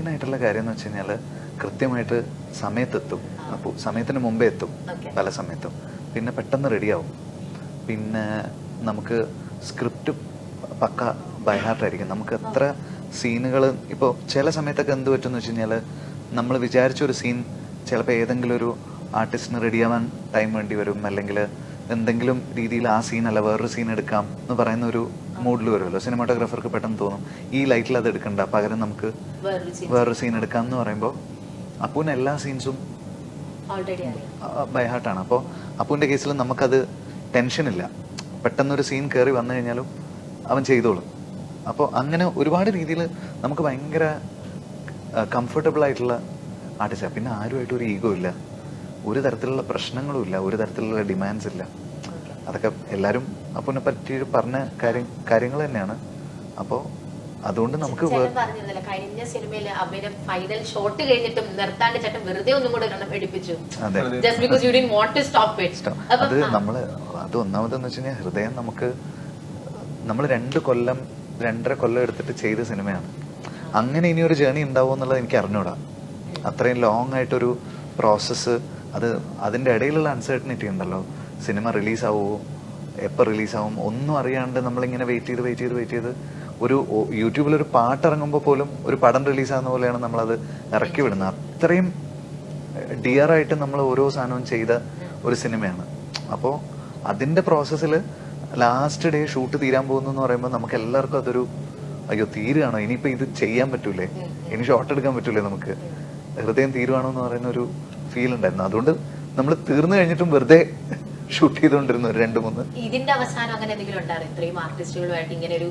മെയിനായിട്ടുള്ള കാര്യം എന്ന് വെച്ച് കഴിഞ്ഞാൽ കൃത്യമായിട്ട് സമയത്തെത്തും. അപ്പോൾ സമയത്തിന് മുമ്പേ എത്തും പല സമയത്തും. പിന്നെ പെട്ടെന്ന് റെഡിയാവും. പിന്നെ നമുക്ക് സ്ക്രിപ്റ്റ് പക്ക ബൈ ഹാർട്ടായിരിക്കും. നമുക്ക് എത്ര സീനുകൾ ഇപ്പോൾ ചില സമയത്തൊക്കെ എന്ത് പറ്റുമെന്ന് വെച്ച് കഴിഞ്ഞാൽ നമ്മൾ വിചാരിച്ചൊരു സീൻ ചിലപ്പോൾ ഏതെങ്കിലും ഒരു ആർട്ടിസ്റ്റിന് റെഡിയാവാൻ ടൈം വേണ്ടി വരും, അല്ലെങ്കിൽ എന്തെങ്കിലും രീതിയിൽ ആ സീനല്ല വേറൊരു സീൻ എടുക്കാം എന്ന് പറയുന്ന ഒരു മൂഡിൽ വരുമല്ലോ. സിനിമാറ്റോഗ്രാഫർക്ക് പെട്ടെന്ന് തോന്നും ഈ ലൈറ്റിൽ അത് എടുക്കണ്ട, പകരം നമുക്ക് വേറൊരു സീൻ എടുക്കാം എന്ന് പറയുമ്പോൾ അപ്പൂന് എല്ലാ സീൻസും ബൈ ഹാർട്ടാണ്. അപ്പോൾ അപ്പൂൻ്റെ കേസിൽ നമുക്കത് ടെൻഷനില്ല. പെട്ടെന്നൊരു സീൻ കയറി വന്നു കഴിഞ്ഞാലും അവൻ ചെയ്തോളും. അപ്പോൾ അങ്ങനെ ഒരുപാട് രീതിയിൽ നമുക്ക് ഭയങ്കര കംഫർട്ടബിൾ ആയിട്ടുള്ള ആർട്ടിസ്റ്റാണ്. പിന്നെ ആരുമായിട്ട് ഒരു ഈഗോ ഇല്ല, ഒരു തരത്തിലുള്ള പ്രശ്നങ്ങളും ഇല്ല, ഒരു തരത്തിലുള്ള ഡിമാൻഡ്സ് ഇല്ല. അതൊക്കെ എല്ലാവരും അപ്പൂനെ പറ്റി പറഞ്ഞ കാര്യങ്ങൾ തന്നെയാണ്. അപ്പോൾ അതുകൊണ്ട് നമുക്ക് കഴിഞ്ഞ സിനിമയിൽ അഭിനയം ഫൈനൽ ഷോട്ട് കഴിഞ്ഞിട്ടും നിർത്താണ്ട് ചേട്ടൻ വെറുതെ ഒന്നും കൂടെ എടുപ്പിച്ചു. അത് നമ്മള് അത് ഒന്നാമതെന്ന് വെച്ച് കഴിഞ്ഞാൽ ഹൃദയം നമ്മൾ 2 കൊല്ലം 2.5 കൊല്ലം എടുത്തിട്ട് ചെയ്ത സിനിമയാണ്. അങ്ങനെ ഇനിയൊരു ജേണി ഉണ്ടാവുമോ എന്നുള്ളത് എനിക്ക് അറിഞ്ഞൂടാ. അത്രയും ലോങ് ആയിട്ടൊരു പ്രോസസ്സ്, അതിൻ്റെ ഇടയിലുള്ള അൺസർട്ടനിറ്റി ഉണ്ടല്ലോ. സിനിമ റിലീസാവുമോ, എപ്പോൾ റിലീസാവും ഒന്നും അറിയാണ്ട് നമ്മളിങ്ങനെ വെയിറ്റ് ചെയ്ത് ഒരു യൂട്യൂബിലൊരു പാട്ട് ഇറങ്ങുമ്പോൾ പോലും ഒരു പടം റിലീസാകുന്ന പോലെയാണ് നമ്മളത് ഇറക്കി വിടുന്നത്. അത്രയും ഡിയറായിട്ട് നമ്മൾ ഓരോ സാധനവും ചെയ്ത ഒരു സിനിമയാണ്. അപ്പോൾ അതിൻ്റെ പ്രോസസ്സിൽ ലാസ്റ്റ് ഡേ ഷൂട്ട് തീരാൻ പോകുന്നു എന്ന് പറയുമ്പോൾ നമുക്ക് എല്ലാവർക്കും അതൊരു അയ്യോ തീരുകയാണോ, ഇനിയിപ്പോൾ ഇത് ചെയ്യാൻ പറ്റൂലേ, ഇനി ഷോട്ട് എടുക്കാൻ പറ്റൂലേ, നമുക്ക് ഹൃദയം തീരുവാണോ എന്ന് പറയുന്ന ഒരു ഫീൽ ഉണ്ടായിരുന്നു. അതുകൊണ്ട് നമ്മൾ തീർന്നു കഴിഞ്ഞിട്ടും വെറുതെ ഷൂട്ട് ചെയ്തുകൊണ്ടിരുന്നു 2-3. ഇതിന്റെ അവസാനം അങ്ങനെ എന്തെങ്കിലും ഉണ്ടായിരുന്നു ഇത്രയും ആർട്ടിസ്റ്റുകളുമായിട്ട് ഇങ്ങനെ ഒരു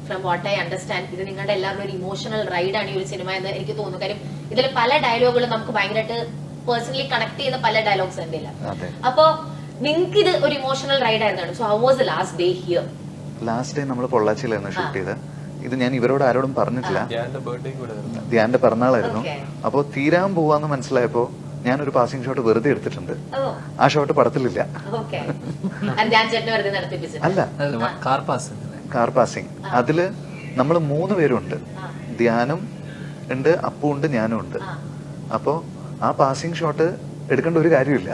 ഫ്രം വാട്ട് ഐ അണ്ടർസ്റ്റാൻഡ് ഇത് നിങ്ങളുടെ എല്ലാവരും ഒരു ഇമോഷണൽ റൈഡാണ് ഈ ഒരു സിനിമ എന്ന് എനിക്ക് തോന്നുന്നു. കാര്യം ഇതിൽ പല ഡയലോഗുകളും നമുക്ക് ഭയങ്കരമായിട്ട് പേഴ്സണലി കണക്ട് ചെയ്യുന്ന പല ഡയലോഗ്സ് ഉണ്ട്. അപ്പോ നിങ്ങൾക്ക് ഇത് ഒരു ഇമോഷണൽ റൈഡ് ആയിരുന്നു. So how was the last day here? Last day നമ്മൾ പൊള്ളാച്ചിയിലായിരുന്നു ഷൂട്ട് ചെയ്തത്. ഇത് ഞാൻ ഇവരോട് ആരോടും പറഞ്ഞിട്ടില്ല. ധ്യാന്റെ പിറന്നാളായിരുന്നു. അപ്പോൾ തീരാൻ പോവാന്ന് മനസ്സിലായപ്പോ ഞാനൊരു പാസിംഗ് ഷോട്ട് വെറുതെ എടുത്തിട്ടുണ്ട്. ആ ഷോട്ട് പടത്തിലില്ല. അല്ല, കാർ പാസിംഗ്. അതില് നമ്മൾ 3 പേരുണ്ട്. ധ്യാനും ഉണ്ട്, അപ്പു ഉണ്ട്, ഞാനും ഉണ്ട്. അപ്പോ ആ പാസിംഗ് ഷോട്ട് എടുക്കേണ്ട ഒരു കാര്യമില്ല.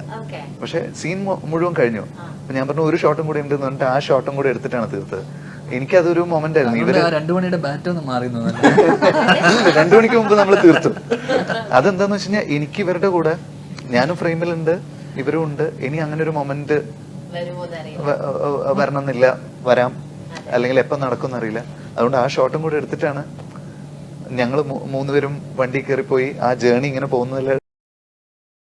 പക്ഷെ സീൻ മുഴുവൻ കഴിഞ്ഞു. അപ്പൊ ഞാൻ പറഞ്ഞു ഒരു ഷോട്ടും കൂടി ഉണ്ടെന്ന് പറഞ്ഞിട്ട് ആ ഷോട്ടും കൂടി എടുത്തിട്ടാണ് തീർത്തത്. എനിക്കതൊരു മൊമെന്റ് ആയിരുന്നു. ഇവര് 2 മണിയുടെ ബാറ്റ് ഒന്ന് മാറി 2 മണിക്ക് മുമ്പ് നമ്മൾ തീർത്തു. അതെന്താന്ന് വെച്ച് കഴിഞ്ഞാൽ എനിക്ക് ഇവരുടെ കൂടെ ഞാനും ഫ്രെയിമിലുണ്ട്, ഇവരും ഉണ്ട്. ഇനി അങ്ങനെ ഒരു മൊമെന്റ് വരണമെന്നില്ല, വരാം, അല്ലെങ്കിൽ എപ്പം നടക്കും എന്നറിയില്ല. അതുകൊണ്ട് ആ ഷോട്ടും കൂടെ എടുത്തിട്ടാണ് ഞങ്ങൾ 3 പേരും വണ്ടി കയറിപ്പോയി ആ ജേണി ഇങ്ങനെ പോകുന്നതിൽ